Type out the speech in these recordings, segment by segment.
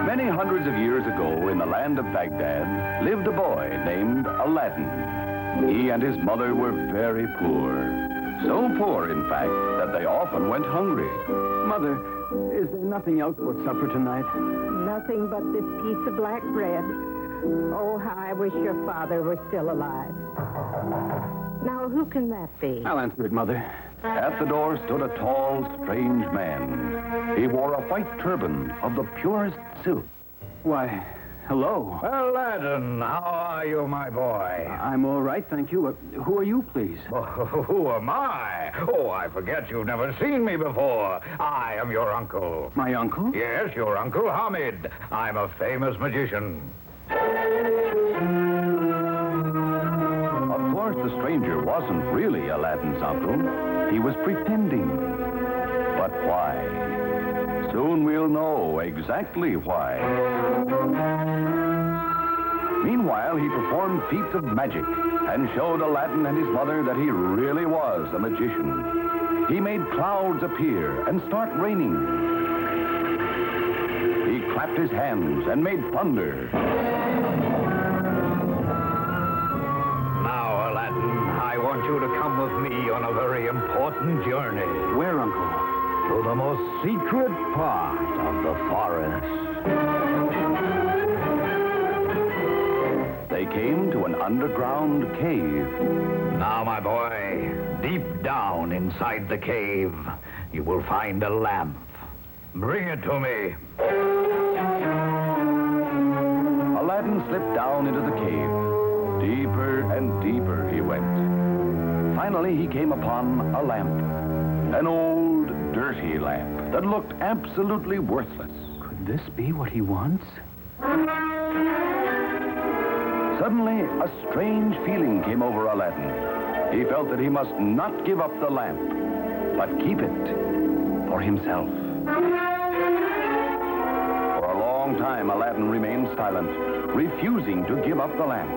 Many hundreds of years ago, in the land of Baghdad, lived a boy named Aladdin. He and his mother were very poor. So poor, in fact, that they often went hungry. Mother, is there nothing else for supper tonight? Nothing but this piece of black bread. Oh, how I wish your father were still alive. Now, who can that be? I'll answer it, Mother. At the door stood a tall, strange man. He wore a white turban of the purest silk. Why, hello. Aladdin, how are you, my boy? I'm all right, thank you. Who are you, please? Oh, who am I? Oh, I forget you've never seen me before. I am your uncle. My uncle? Yes, your Uncle Hamid. I'm a famous magician. Of course, the stranger wasn't really Aladdin's uncle. He was pretending. But why? Soon we'll know exactly why. Meanwhile, he performed feats of magic and showed Aladdin and his mother that he really was a magician. He made clouds appear and start raining. He clapped his hands and made thunder. Now, Aladdin, I want you to come with me on a very important journey. Where, Uncle? To the most secret part of the forest. They came to an underground cave. Now, my boy, deep down inside the cave, you will find a lamp. Bring it to me. Aladdin slipped down into the cave. Deeper and deeper he went. Finally, he came upon a lamp. An old, dirty lamp that looked absolutely worthless. Could this be what he wants? Suddenly, a strange feeling came over Aladdin. He felt that he must not give up the lamp, but keep it for himself. For a long time, Aladdin remained silent, refusing to give up the lamp.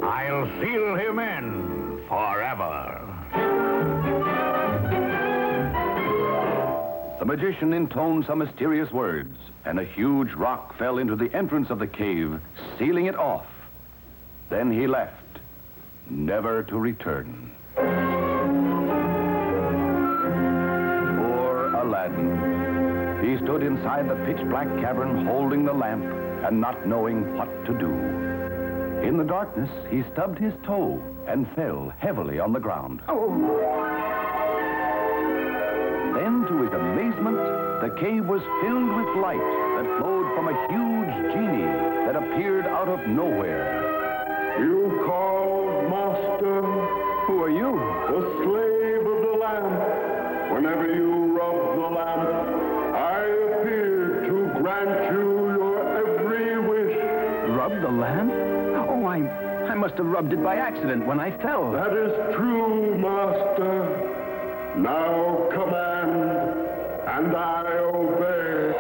I'll seal him in forever. The magician intoned some mysterious words, and a huge rock fell into the entrance of the cave, sealing it off. Then he left, never to return. Poor Aladdin. He stood inside the pitch-black cavern holding the lamp and not knowing what to do. In the darkness, he stubbed his toe and fell heavily on the ground. Then, to his amazement, the cave was filled with light that flowed from a huge genie that appeared out of nowhere. You called, Master? Who are you? The slave of the lamp. Whenever you rub the lamp, I appear to grant you your every wish. Rub the lamp? Oh, I must have rubbed it by accident when I fell. That is true, Master. Now command, and I obey.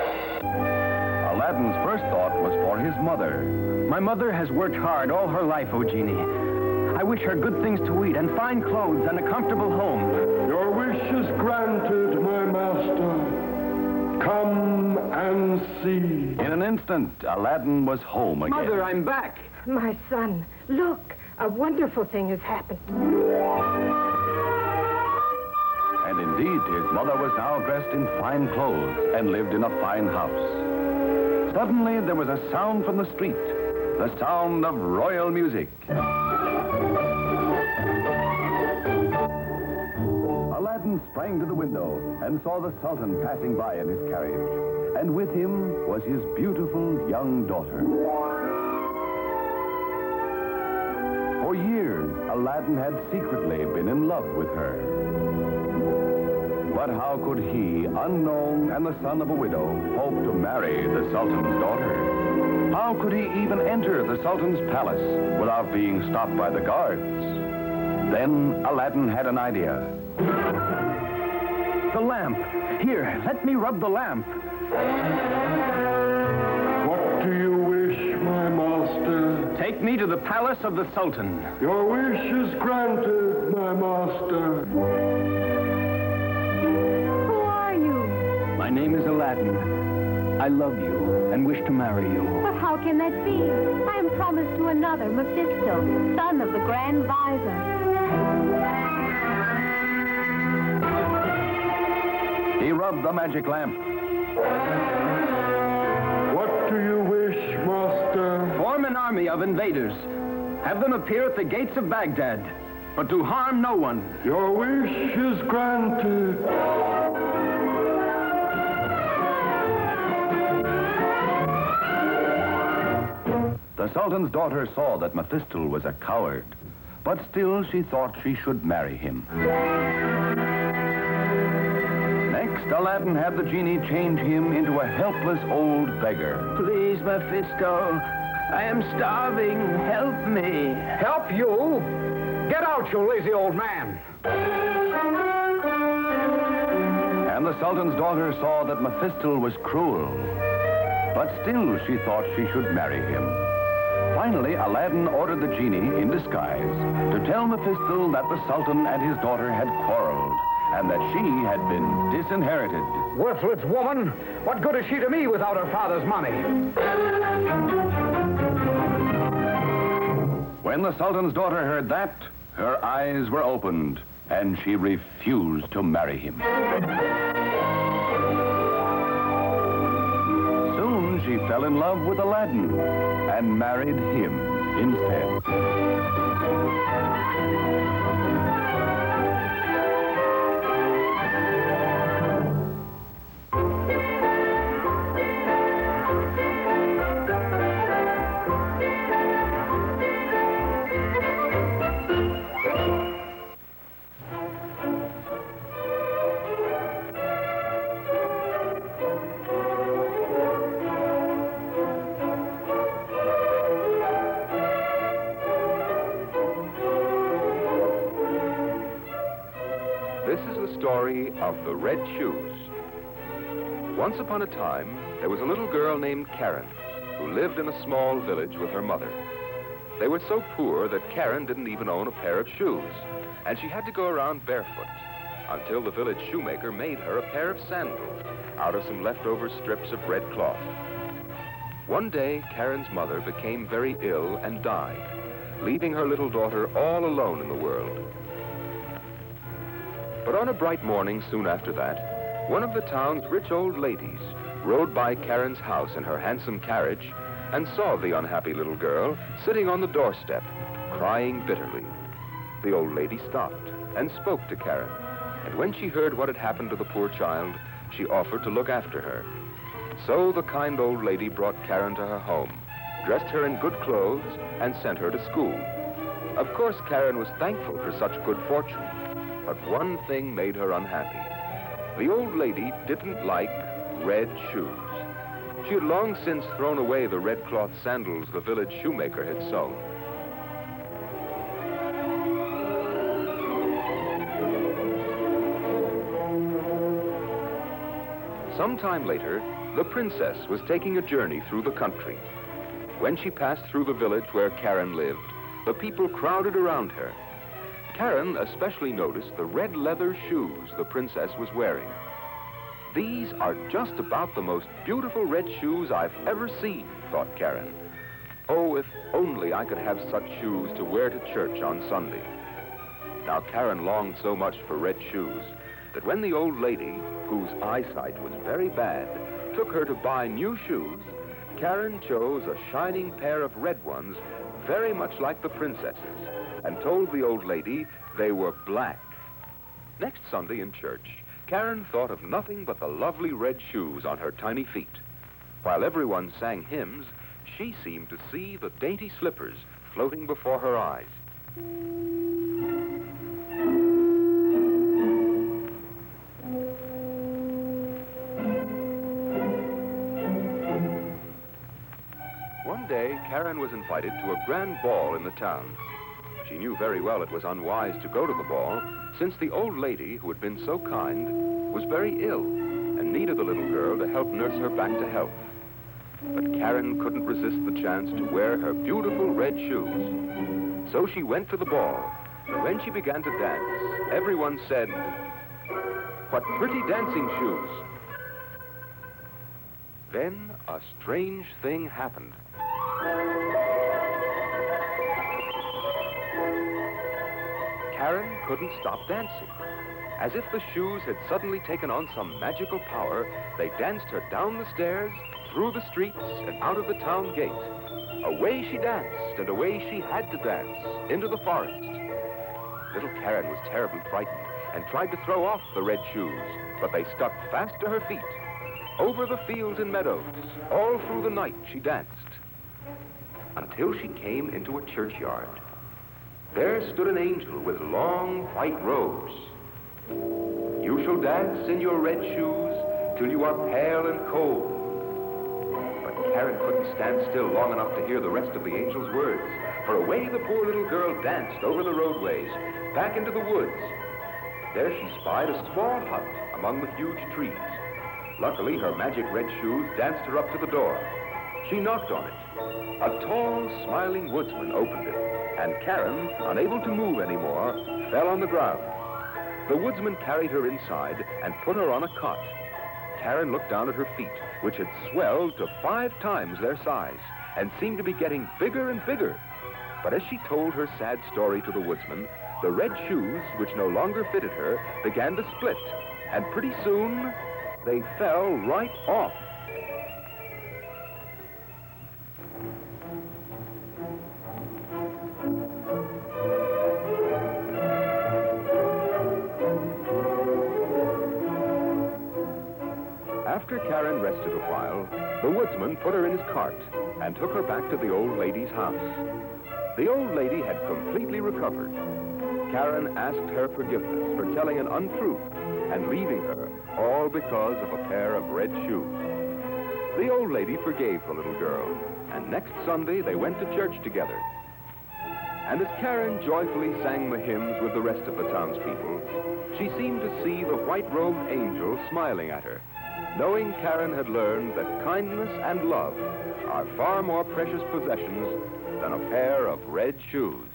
Aladdin's first thought was for his mother. My mother has worked hard all her life, O Genie. I wish her good things to eat and fine clothes and a comfortable home. Your wish is granted, my master. Come and see. In an instant, Aladdin was home again. Mother, I'm back. My son, look, a wonderful thing has happened. And indeed, his mother was now dressed in fine clothes and lived in a fine house. Suddenly, there was a sound from the street, the sound of royal music. Aladdin sprang to the window and saw the Sultan passing by in his carriage. And with him was his beautiful young daughter. For years, Aladdin had secretly been in love with her. But how could he, unknown and the son of a widow, hope to marry the Sultan's daughter? How could he even enter the Sultan's palace without being stopped by the guards? Then Aladdin had an idea. The lamp. Here, let me rub the lamp. What do you wish? master. Take me to the palace of the Sultan. Your wish is granted, my master. Who are you? My name is Aladdin. I love you and wish to marry you. But how can that be? I am promised to another, Mephisto, son of the Grand Visor. He rubbed the magic lamp. What do you wish, master? Form an army of invaders. Have them appear at the gates of Baghdad, but to harm no one. Your wish is granted. The Sultan's daughter saw that Mephisto was a coward, but still she thought she should marry him. Next, Aladdin had the genie change him into a helpless old beggar. Please, Mephisto, I am starving. Help me. Help you? Get out, you lazy old man. And the Sultan's daughter saw that Mephisto was cruel, but still she thought she should marry him. Finally, Aladdin ordered the genie, in disguise, to tell Mephisto that the Sultan and his daughter had quarreled, and that she had been disinherited. Worthless woman. What good is she to me without her father's money? When the Sultan's daughter heard that, her eyes were opened, and she refused to marry him. Soon she fell in love with Aladdin and married him instead. This is the story of the Red Shoes. Once upon a time, there was a little girl named Karen who lived in a small village with her mother. They were so poor that Karen didn't even own a pair of shoes, and she had to go around barefoot until the village shoemaker made her a pair of sandals out of some leftover strips of red cloth. One day, Karen's mother became very ill and died, leaving her little daughter all alone in the world. But on a bright morning soon after that, one of the town's rich old ladies rode by Karen's house in her handsome carriage and saw the unhappy little girl sitting on the doorstep, crying bitterly. The old lady stopped and spoke to Karen, and when she heard what had happened to the poor child, she offered to look after her. So the kind old lady brought Karen to her home, dressed her in good clothes, and sent her to school. Of course, Karen was thankful for such good fortune. But one thing made her unhappy. The old lady didn't like red shoes. She had long since thrown away the red cloth sandals the village shoemaker had sewn. Some time later, the princess was taking a journey through the country. When she passed through the village where Karen lived, the people crowded around her. Karen especially noticed the red leather shoes the princess was wearing. These are just about the most beautiful red shoes I've ever seen, thought Karen. Oh, if only I could have such shoes to wear to church on Sunday. Now, Karen longed so much for red shoes that when the old lady, whose eyesight was very bad, took her to buy new shoes, Karen chose a shining pair of red ones very much like the princess's, and told the old lady they were black. Next Sunday in church, Karen thought of nothing but the lovely red shoes on her tiny feet. While everyone sang hymns, she seemed to see the dainty slippers floating before her eyes. One day, Karen was invited to a grand ball in the town. She knew very well it was unwise to go to the ball, since the old lady, who had been so kind, was very ill and needed the little girl to help nurse her back to health. But Karen couldn't resist the chance to wear her beautiful red shoes. So she went to the ball. And when she began to dance, everyone said, "What pretty dancing shoes." Then a strange thing happened. Karen couldn't stop dancing. As if the shoes had suddenly taken on some magical power, they danced her down the stairs, through the streets, and out of the town gate. Away she danced, and away she had to dance, into the forest. Little Karen was terribly frightened and tried to throw off the red shoes, but they stuck fast to her feet. Over the fields and meadows, all through the night she danced, until she came into a churchyard. There stood an angel with long white robes. "You shall dance in your red shoes till you are pale and cold." But Karen couldn't stand still long enough to hear the rest of the angel's words, for away the poor little girl danced over the roadways, back into the woods. There she spied a small hut among the huge trees. Luckily, her magic red shoes danced her up to the door. She knocked on it. A tall, smiling woodsman opened it, and Karen, unable to move anymore, fell on the ground. The woodsman carried her inside and put her on a cot. Karen looked down at her feet, which had swelled to 5 times their size and seemed to be getting bigger and bigger. But as she told her sad story to the woodsman, the red shoes, which no longer fitted her, began to split, and pretty soon they fell right off. After Karen rested a while, the woodsman put her in his cart and took her back to the old lady's house. The old lady had completely recovered. Karen asked her forgiveness for telling an untruth and leaving her, all because of a pair of red shoes. The old lady forgave the little girl, and next Sunday they went to church together. And as Karen joyfully sang the hymns with the rest of the townspeople, she seemed to see the white-robed angel smiling at her, knowing Karen had learned that kindness and love are far more precious possessions than a pair of red shoes.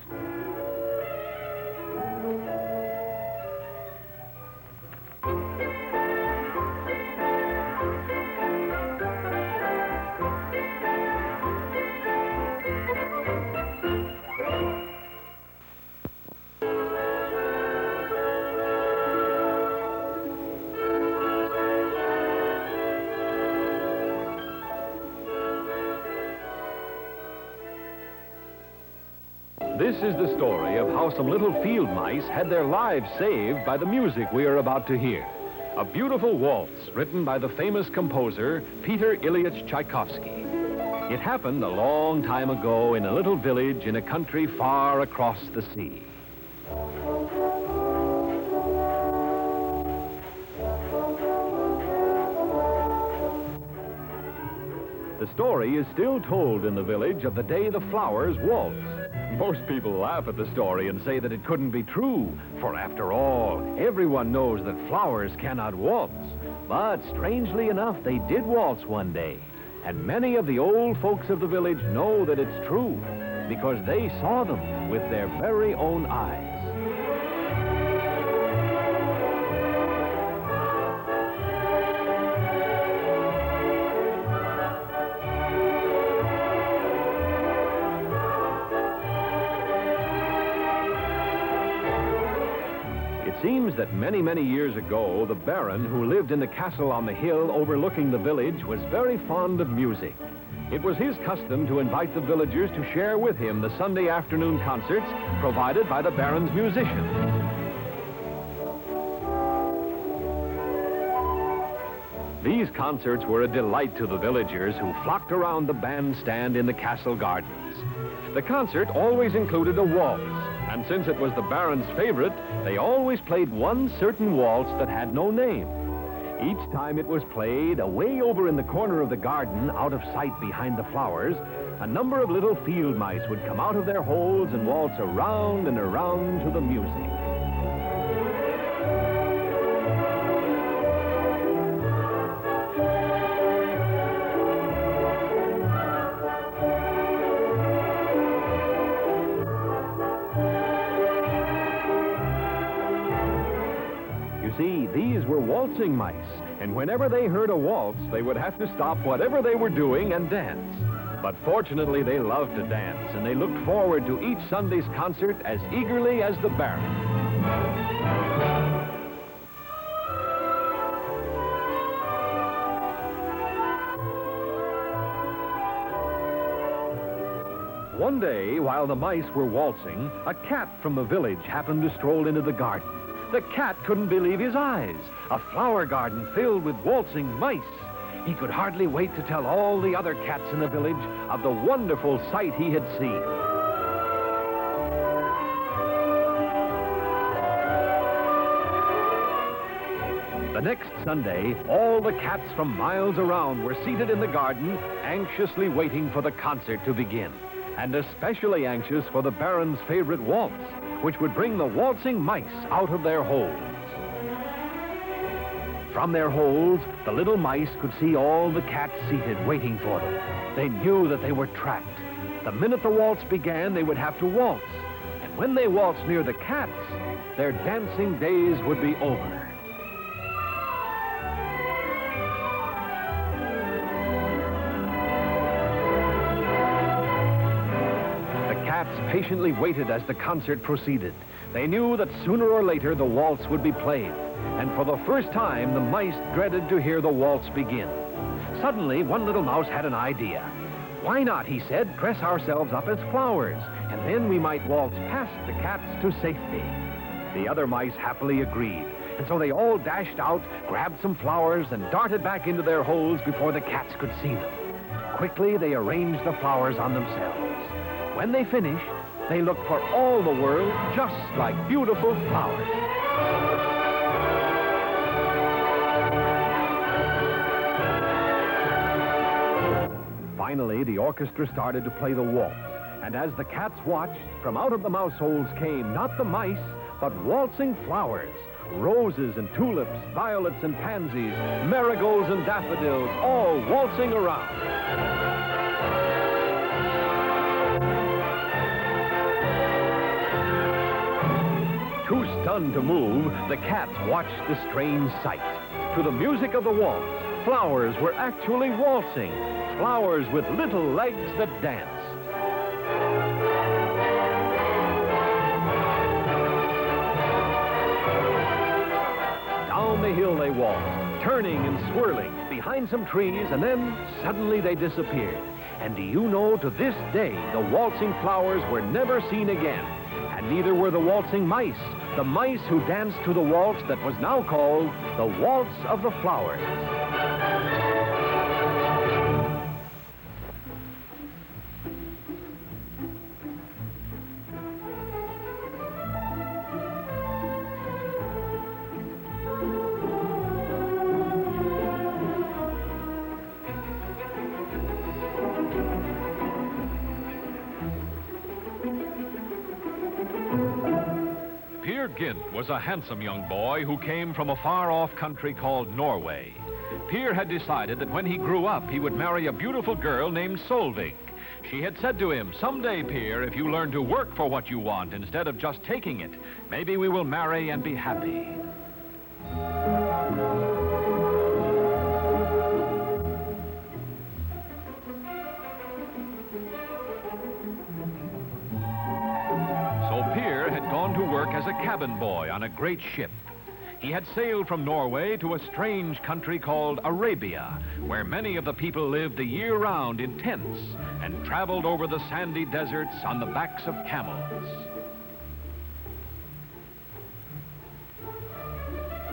This is the story of how some little field mice had their lives saved by the music we are about to hear. A beautiful waltz written by the famous composer Peter Ilyich Tchaikovsky. It happened a long time ago in a little village in a country far across the sea. The story is still told in the village of the day the flowers waltzed. Most people laugh at the story and say that it couldn't be true, for after all, everyone knows that flowers cannot waltz. But strangely enough, they did waltz one day. And many of the old folks of the village know that it's true, because they saw them with their very own eyes. It seems that many, many years ago, the Baron, who lived in the castle on the hill overlooking the village, was very fond of music. It was his custom to invite the villagers to share with him the Sunday afternoon concerts provided by the Baron's musicians. These concerts were a delight to the villagers who flocked around the bandstand in the castle gardens. The concert always included a waltz, and since it was the Baron's favorite, they always played one certain waltz that had no name. Each time it was played, away over in the corner of the garden, out of sight behind the flowers, a number of little field mice would come out of their holes and waltz around and around to the music. waltzing mice, and whenever they heard a waltz, they would have to stop whatever they were doing and dance. But fortunately, they loved to dance, and they looked forward to each Sunday's concert as eagerly as the Baron. One day, while the mice were waltzing, a cat from the village happened to stroll into the garden. The cat couldn't believe his eyes. A flower garden filled with waltzing mice. He could hardly wait to tell all the other cats in the village of the wonderful sight he had seen. The next Sunday, all the cats from miles around were seated in the garden, anxiously waiting for the concert to begin, and especially anxious for the Baron's favorite waltz, which would bring the waltzing mice out of their holes. From their holes, the little mice could see all the cats seated waiting for them. They knew that they were trapped. The minute the waltz began, they would have to waltz. And when they waltzed near the cats, their dancing days would be over. Patiently waited as the concert proceeded. They knew that sooner or later the waltz would be played, and for the first time the mice dreaded to hear the waltz begin. Suddenly, one little mouse had an idea. Why not, he said, dress ourselves up as flowers, and then we might waltz past the cats to safety. The other mice happily agreed, and so they all dashed out, grabbed some flowers, and darted back into their holes before the cats could see them. Quickly, they arranged the flowers on themselves. When they finished, they looked for all the world just like beautiful flowers. Finally, the orchestra started to play the waltz, and as the cats watched, from out of the mouse holes came not the mice, but waltzing flowers. Roses and tulips, violets and pansies, marigolds and daffodils, all waltzing around. Too stunned to move, the cats watched the strange sight. To the music of the waltz, flowers were actually waltzing, flowers with little legs that danced. Down the hill they waltzed, turning and swirling behind some trees, and then suddenly they disappeared. And do you know, to this day, the waltzing flowers were never seen again, and neither were the waltzing mice. The mice who danced to the waltz that was now called the Waltz of the Flowers. Gint was a handsome young boy who came from a far-off country called Norway. Peer had decided that when he grew up, he would marry a beautiful girl named Solvik. She had said to him, "Someday, Peer, if you learn to work for what you want instead of just taking it, maybe we will marry and be happy." To work as a cabin boy on a great ship. He had sailed from Norway to a strange country called Arabia, where many of the people lived the year round in tents and traveled over the sandy deserts on the backs of camels.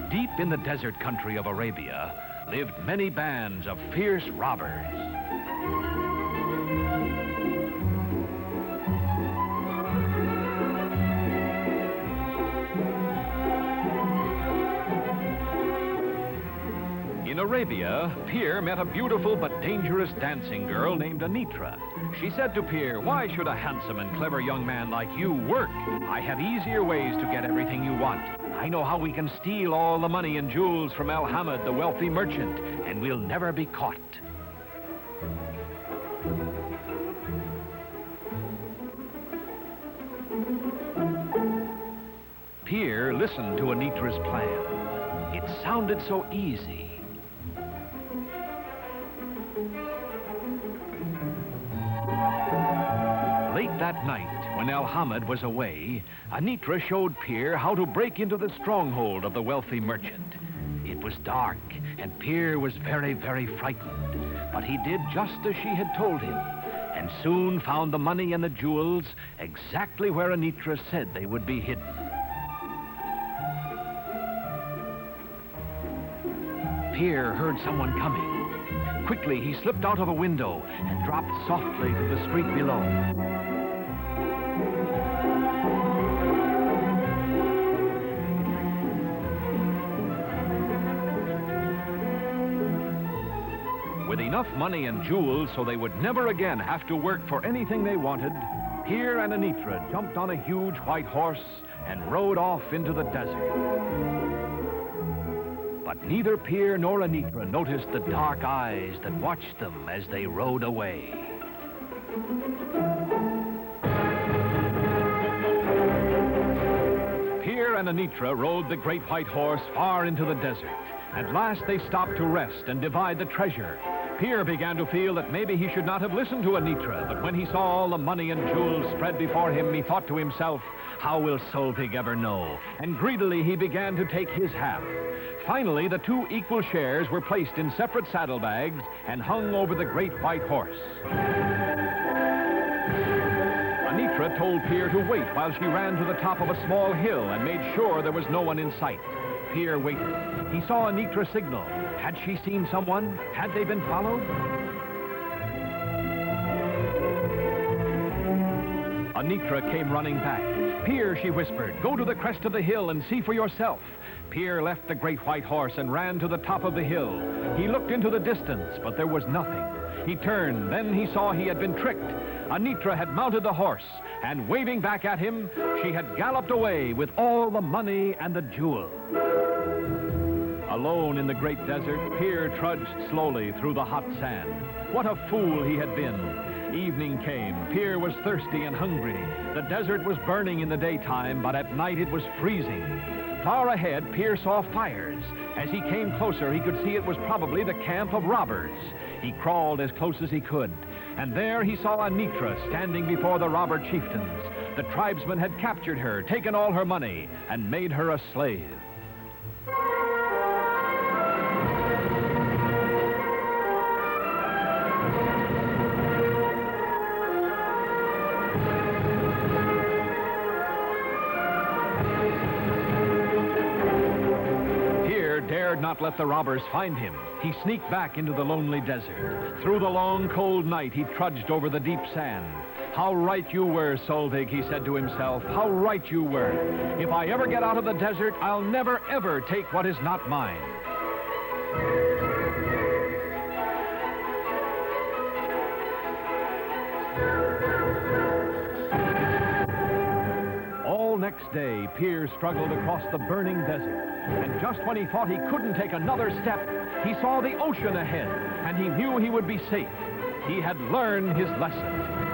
Deep in the desert country of Arabia lived many bands of fierce robbers. In Arabia, Peer met a beautiful but dangerous dancing girl named Anitra. She said to Peer, "Why should a handsome and clever young man like you work? I have easier ways to get everything you want. I know how we can steal all the money and jewels from El Hamid, the wealthy merchant, and we'll never be caught." Peer listened to Anitra's plan. It sounded so easy. Late that night, when Alhamid was away, Anitra showed Pierre how to break into the stronghold of the wealthy merchant. It was dark, and Pierre was very, very frightened. But he did just as she had told him, and soon found the money and the jewels exactly where Anitra said they would be hidden. Pierre heard someone coming. Quickly, he slipped out of a window and dropped softly to the street below. With enough money and jewels so they would never again have to work for anything they wanted, Pierre and Anitra jumped on a huge white horse and rode off into the desert. But neither Pierre nor Anitra noticed the dark eyes that watched them as they rode away. Pierre and Anitra rode the great white horse far into the desert. At last they stopped to rest and divide the treasure. Pierre began to feel that maybe he should not have listened to Anitra, but when he saw all the money and jewels spread before him, he thought to himself, how will Solvig ever know? And greedily he began to take his half. Finally, the two equal shares were placed in separate saddlebags and hung over the great white horse. Anitra told Pierre to wait while she ran to the top of a small hill and made sure there was no one in sight. Pierre waited. He saw Anitra signal. Had she seen someone? Had they been followed? Anitra came running back. Pierre, she whispered, go to the crest of the hill and see for yourself. Pierre left the great white horse and ran to the top of the hill. He looked into the distance, but there was nothing. He turned, then he saw he had been tricked. Anitra had mounted the horse, and waving back at him, she had galloped away with all the money and the jewels. Alone in the great desert, Pierre trudged slowly through the hot sand. What a fool he had been. Evening came. Pierre was thirsty and hungry. The desert was burning in the daytime, but at night it was freezing. Far ahead, Pierre saw fires. As he came closer, he could see it was probably the camp of robbers. He crawled as close as he could, and there he saw Anitra standing before the robber chieftains. The tribesmen had captured her, taken all her money, and made her a slave. Dared not let the robbers find him. He sneaked back into the lonely desert. Through the long, cold night, he trudged over the deep sand. How right you were, Solvig, he said to himself. How right you were. If I ever get out of the desert, I'll never, ever take what is not mine. Next day, Pierre struggled across the burning desert. And just when he thought he couldn't take another step, he saw the ocean ahead, and he knew he would be safe. He had learned his lesson.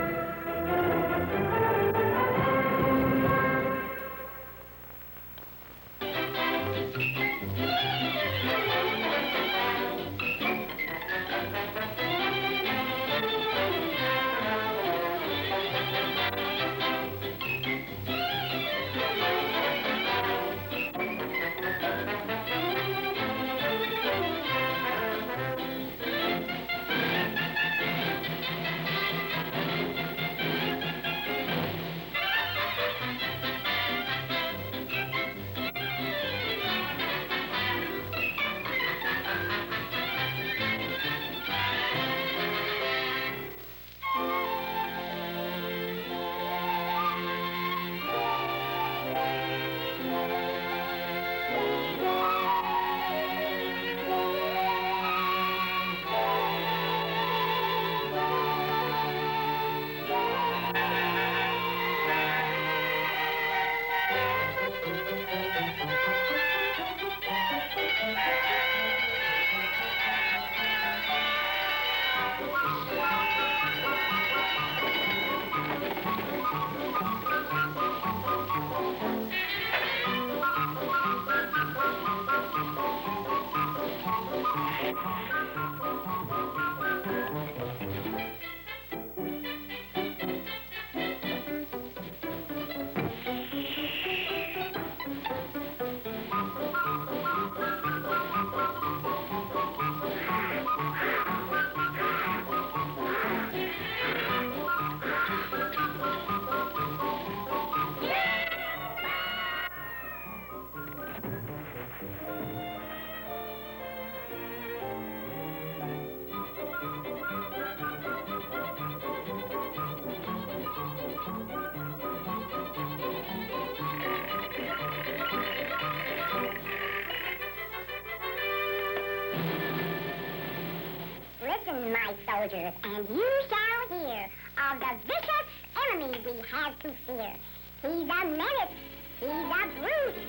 Listen, my soldiers, and you shall hear of the vicious enemy we have to fear. He's a menace. He's a brute.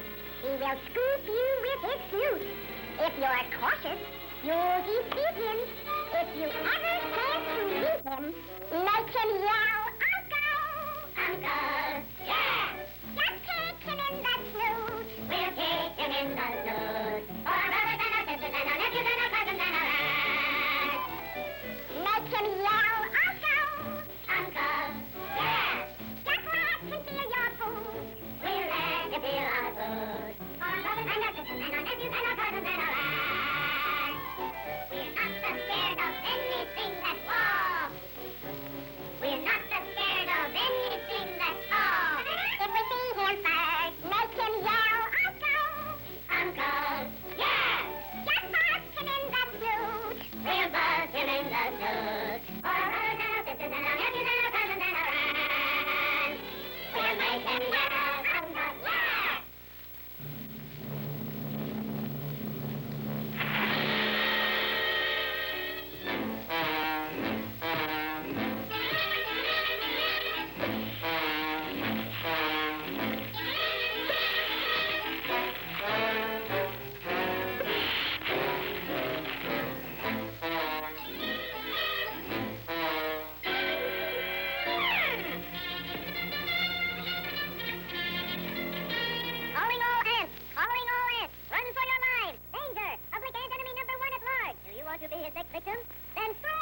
He will scoop you with his snoot. If you're cautious, you'll defeat him. If you ever chance to meet him, make him yell, Uncle! Uncle! Yeah! Just take him in the snoot. We'll take him in the snoot. For a brother than a sister than a nephew than a cousin than a rat. Make him yell, Uncle! Uncle! Yeah! Just let him feel your food. We'll let him feel our food. For a brother than a sister than a nephew than a cousin than a rat. We're not so scared of anything that walks. We're not so scared of anything that talks. If we see him first, make him yell, Uncle! Uncle! Yeah! Just buzz him in the snoot. We'll buzz him in the snoot. For a brother than a sister than a nephew than a cousin than a rat. We'll make him yell, Uncle! Yeah! Calling all ants! Calling all ants! Run for your lives! Danger! Public ant enemy number 1 at large! Do you want to be his next victim? Then throw